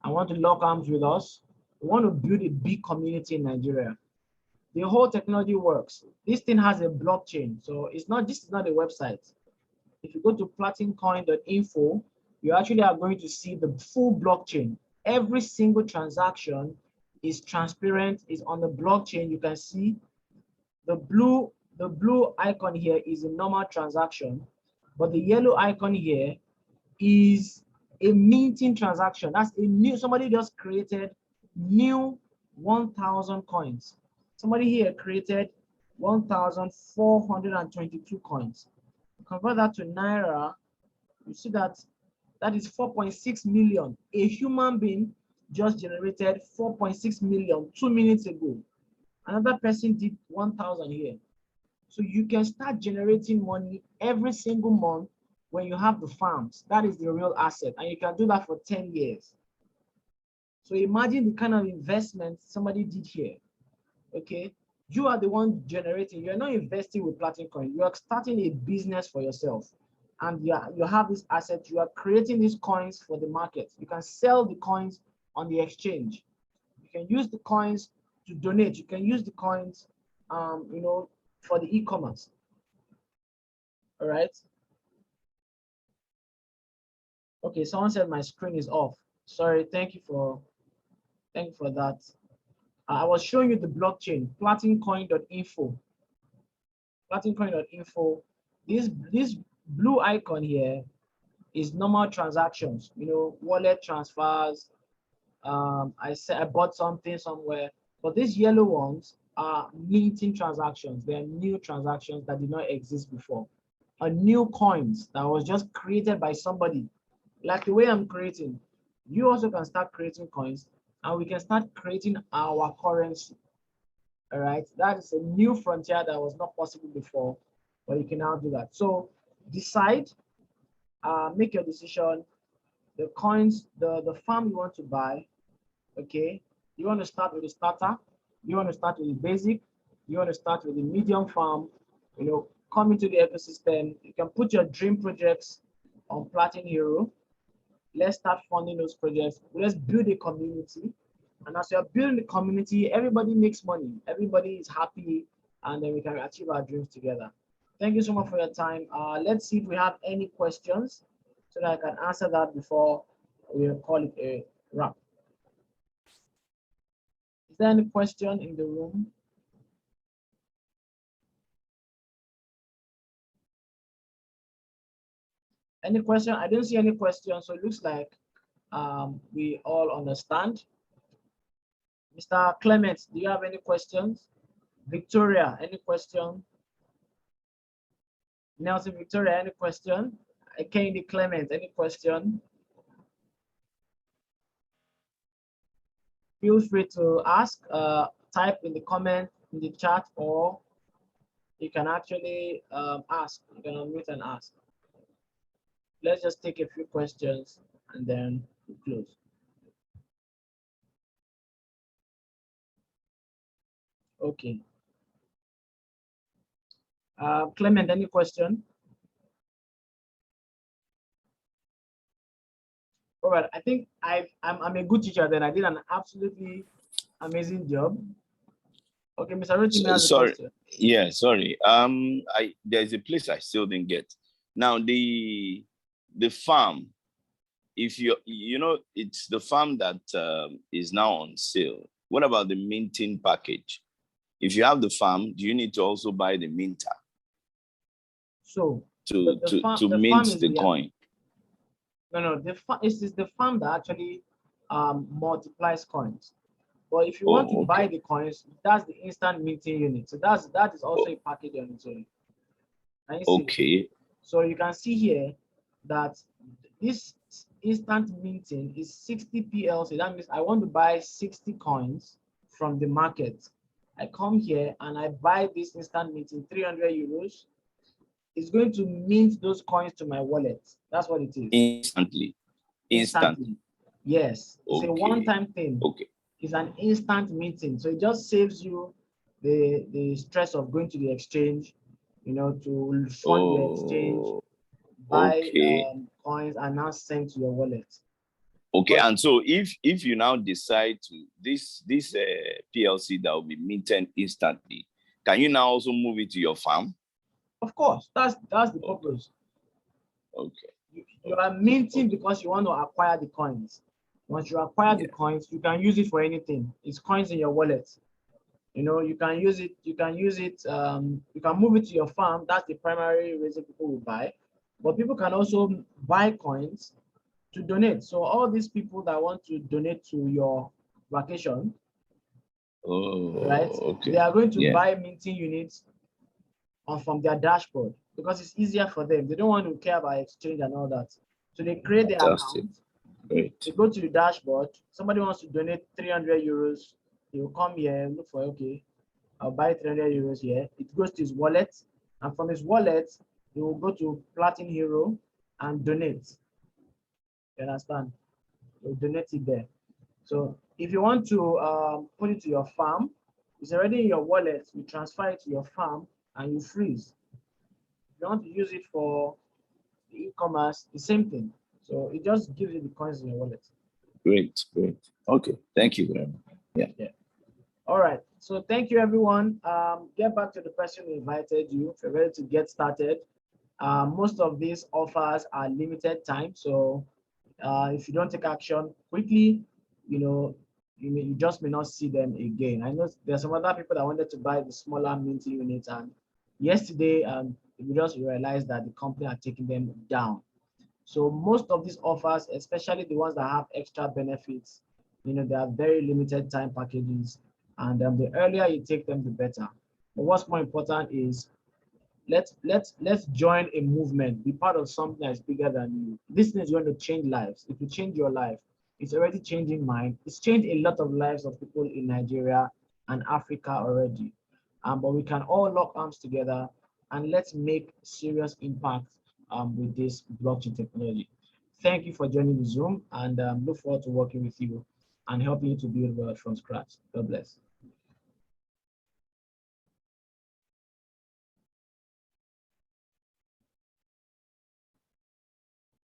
I want to lock arms with us. We want to build a big community in Nigeria. The whole technology works. This thing has a blockchain. So this is not a website. If you go to platincoin.info, you actually are going to see the full blockchain. Every single transaction is transparent, is on the blockchain. You can see the blue icon here is a normal transaction, but the yellow icon here is a minting transaction. That's somebody just created new 1,000 coins. Somebody here created 1,422 coins. Convert that to Naira, you see that that is 4.6 million. A human being just generated 4.6 million 2 minutes ago. Another person did 1,000 here. So you can start generating money every single month when you have the farms. That is the real asset. And you can do that for 10 years. So imagine the kind of investment somebody did here. Okay. You are the one generating. You're not investing with Platinum Coin. You are starting a business for yourself. And you have this asset. You are creating these coins for the market. You can sell the coins on the exchange. You can use the coins to donate. You can use the coins, you know, for the e-commerce. All right. Okay, someone said my screen is off. Sorry, thank you for that. I was showing you the blockchain, platincoin.info. Platincoin.info. This blue icon here is normal transactions, you know, wallet transfers. I bought something somewhere, but these yellow ones are minting transactions. They are new transactions that did not exist before. New coins that was just created by somebody. Like the way I'm creating, you also can start creating coins, and we can start creating our currency. All right, that is a new frontier that was not possible before, but you can now do that. So decide, make your decision. The coins, the farm you want to buy. Okay, you want to start with the starter, you want to start with the basic, you want to start with the medium farm. You know, come into the ecosystem. You can put your dream projects on Platin Hero. Let's start funding those projects. Let's build a community. And as you're building the community, everybody makes money. Everybody is happy, and then we can achieve our dreams together. Thank you so much for your time. Let's see if we have any questions so that I can answer that before we call it a wrap. Is there any question in the room? Any question? I didn't see any questions, so it looks like we all understand. Mr. Clement, do you have any questions? Victoria, any question? Nelson, Victoria, any question? Kennedy Clement, any question? Feel free to ask, type in the comment, in the chat, or you can actually ask. You can unmute and ask. Let's just take a few questions and then we close. Okay. Clement, any question? All right, I think I'm a good teacher. Then I did an absolutely amazing job. Okay, Mr. Rotimi has a question. Yeah, sorry. There's a place I still didn't get. Now the farm, if you know, it's the farm that is now on sale. What about the minting package? If you have the farm, do you need to also buy the minter? So to mint the coin? No, it is the farm that actually multiplies coins. But if you want to buy the coins, that's the instant minting unit. So that is also a package on its own. Okay. So you can see here that this instant minting is 60 PLC. That means I want to buy 60 coins from the market. I come here and I buy this instant minting, 300 euros. It's going to mint those coins to my wallet. That's what it is. Instantly. Yes. It's a one-time thing. Okay. It's an instant minting. So it just saves you the stress of going to the exchange, you know, to fund the exchange, buy coins, and now send to your wallet. Okay, and so if you now decide to this PLC that will be minted instantly, can you now also move it to your farm? Of course, that's the purpose. Okay. You are minting because you want to acquire the coins. Once you acquire the coins, you can use it for anything. It's coins in your wallet. You know, you can use it. You can use it. You can move it to your farm. That's the primary reason people will buy. But people can also buy coins to donate. So all these people that want to donate to your vacation, right? Okay. They are going to buy minting units from their dashboard. because it's easier for them. They don't want to care about exchange and all that. So they create their account. Great. They go to the dashboard. Somebody wants to donate 300 euros. He will come here and look for, okay, I'll buy 300 euros here. It goes to his wallet. And from his wallet, he will go to Platin Hero and donate. You understand? You'll donate it there. So if you want to put it to your farm, it's already in your wallet. You transfer it to your farm and you freeze. If you want to use it for e-commerce, the same thing. So it just gives you the coins in your wallet. Great, great. Okay, thank you very much. Yeah. All right. So thank you, everyone. Get back to the person who invited you if you're ready to get started. Most of these offers are limited time. So if you don't take action quickly, you just may not see them again. I know there's some other people that wanted to buy the smaller minty units, and yesterday we just realized that the company are taking them down. So most of these offers, especially the ones that have extra benefits, they are very limited time packages, and the earlier you take them, the better. But what's more important is let's join a movement, be part of something that's bigger than you. This thing is going to change lives. If you change your life, it's already changing mine. It's changed a lot of lives of people in Nigeria and Africa already. But we can all lock arms together and let's make serious impact with this blockchain technology. Thank you for joining the Zoom, and look forward to working with you and helping you to build wealth from scratch. God bless.